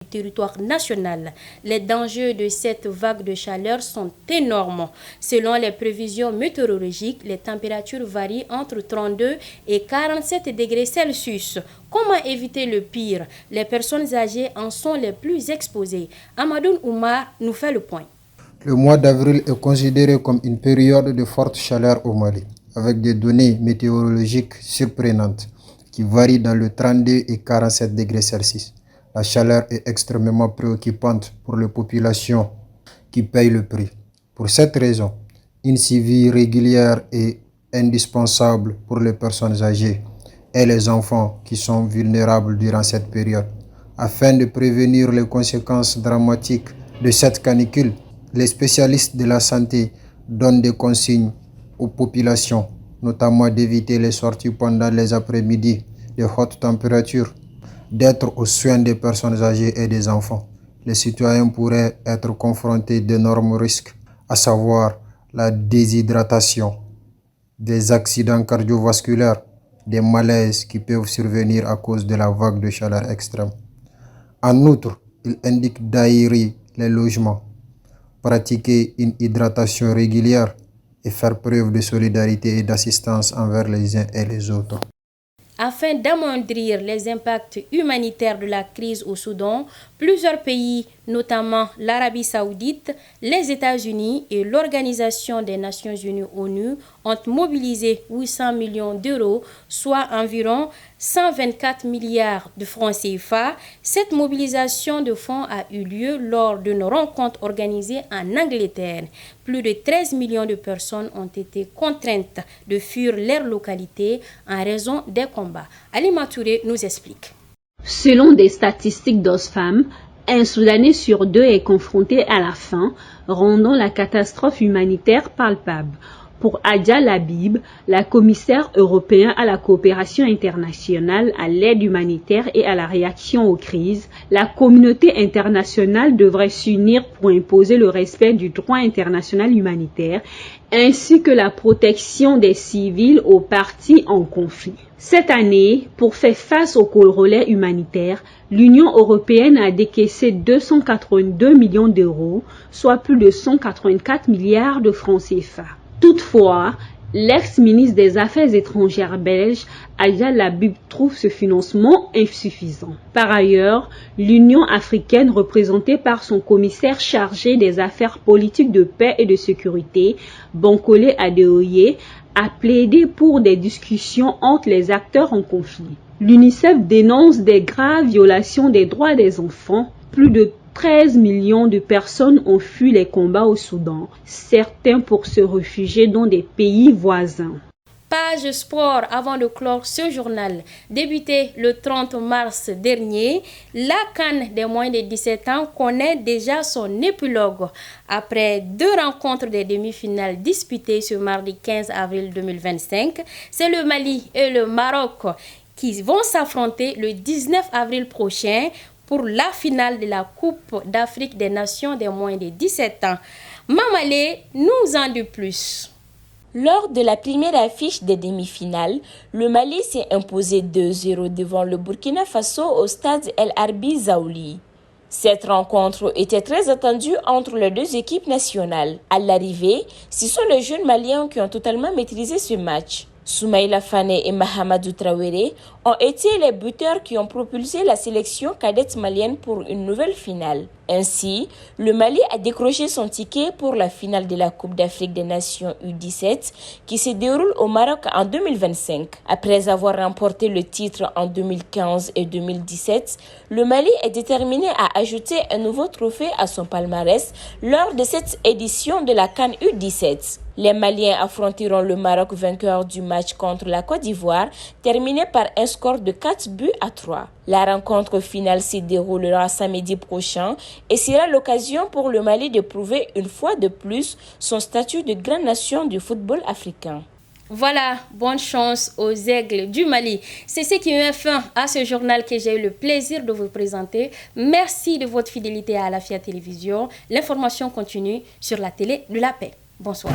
territoire national. Les dangers de cette vague de chaleur sont énormes. Selon les prévisions météorologiques, les températures varient entre 32 et 47 degrés Celsius. Comment éviter le pire? Les personnes âgées en sont les plus exposées. Amadoun Oumar nous fait le point. Le mois d'avril est considéré comme une période de forte chaleur au Mali, avec des données météorologiques surprenantes qui varient dans le 32 et 47 degrés Celsius. La chaleur est extrêmement préoccupante pour les populations qui payent le prix. Pour cette raison, une suivi régulière est indispensable pour les personnes âgées et les enfants qui sont vulnérables durant cette période. Afin de prévenir les conséquences dramatiques de cette canicule, les spécialistes de la santé donnent des consignes aux populations, notamment d'éviter les sorties pendant les après-midi de haute température, d'être aux soins des personnes âgées et des enfants. Les citoyens pourraient être confrontés d'énormes risques, à savoir la déshydratation, des accidents cardiovasculaires, des malaises qui peuvent survenir à cause de la vague de chaleur extrême. En outre, il indique d'aérer les logements, pratiquer une hydratation régulière et faire preuve de solidarité et d'assistance envers les uns et les autres. Afin d'amoindrir les impacts humanitaires de la crise au Soudan, plusieurs pays, notamment l'Arabie Saoudite, les États-Unis et l'Organisation des Nations Unies ONU, ont mobilisé 800 millions d'euros, soit environ 124 milliards de francs CFA. Cette mobilisation de fonds a eu lieu lors d'une rencontre organisée en Angleterre. Plus de 13 millions de personnes ont été contraintes de fuir leur localité en raison des combats. Ali Matouré nous explique. Selon des statistiques d'Oxfam, un Soudanais sur deux est confronté à la faim, rendant la catastrophe humanitaire palpable. Pour Adja Labib, la commissaire européenne à la coopération internationale, à l'aide humanitaire et à la réaction aux crises, la communauté internationale devrait s'unir pour imposer le respect du droit international humanitaire ainsi que la protection des civils aux parties en conflit. Cette année, pour faire face au relais humanitaire, l'Union européenne a décaissé 282 millions d'euros, soit plus de 184 milliards de francs CFA. Toutefois, l'ex-ministre des Affaires étrangères belge, Adja Labib, trouve ce financement insuffisant. Par ailleurs, l'Union africaine, représentée par son commissaire chargé des affaires politiques de paix et de sécurité, Bankole Adeoye, a plaidé pour des discussions entre les acteurs en conflit. L'UNICEF dénonce des graves violations des droits des enfants. Plus de 13 millions de personnes ont fui les combats au Soudan, certains pour se réfugier dans des pays voisins. Page sport avant de clore ce journal. Débuté le 30 mars dernier, la CAN des moins de 17 ans connaît déjà son épilogue. Après 2 rencontres des demi-finales disputées ce mardi 15 avril 2025, c'est le Mali et le Maroc qui vont s'affronter le 19 avril prochain pour la finale de la Coupe d'Afrique des Nations des moins de 17 ans. Mamalé nous en dit plus. Lors de la première affiche des demi-finales, le Mali s'est imposé 2-0 devant le Burkina Faso au stade El Arbi Zaouli. Cette rencontre était très attendue entre les deux équipes nationales. À l'arrivée, ce sont les jeunes Maliens qui ont totalement maîtrisé ce match. Soumaïla Fane et Mahamadou Traoré ont été les buteurs qui ont propulsé la sélection cadette malienne pour une nouvelle finale. Ainsi, le Mali a décroché son ticket pour la finale de la Coupe d'Afrique des Nations U17 qui se déroule au Maroc en 2025. Après avoir remporté le titre en 2015 et 2017, le Mali est déterminé à ajouter un nouveau trophée à son palmarès lors de cette édition de la CAN U17. Les Maliens affronteront le Maroc vainqueur du match contre la Côte d'Ivoire, terminé par un score de 4-3. La rencontre finale se déroulera samedi prochain et sera l'occasion pour le Mali de prouver une fois de plus son statut de grande nation du football africain. Voilà, bonne chance aux aigles du Mali. C'est ce qui met fin à ce journal que j'ai eu le plaisir de vous présenter. Merci de votre fidélité à Alafia Télévision. L'information continue sur la télé de la paix. Bonsoir.